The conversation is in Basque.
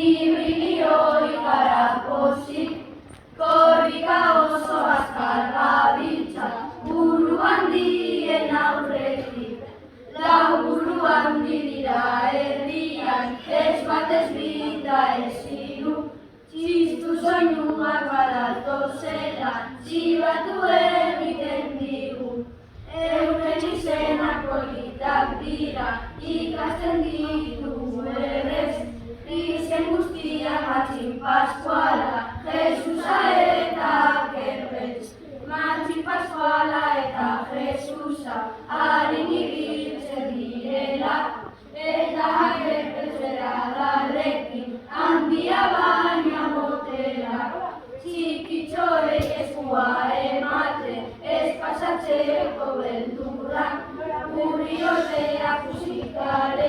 Ibrilio ikarakosi, korrika oso azkar gabiltza, buru handien aurretik. Lau buru handi dira herrian, ez bat ez bi da ez hiru. Txistu soinuak badatozela, txibatu egiten digu. Euren izenak politak dira, ikasten ditugu berez. Izen guztiak Matxin Paskuala, Jesusa eta Kerbetz. Matxin Paskuala eta Jesusa, harin ibiltzen direla, eta Kerbetz bera darrekin, handia baina motela. Txikitxoei eskua ematen, ez pasatzeko beldurra, guri ordea fusikare.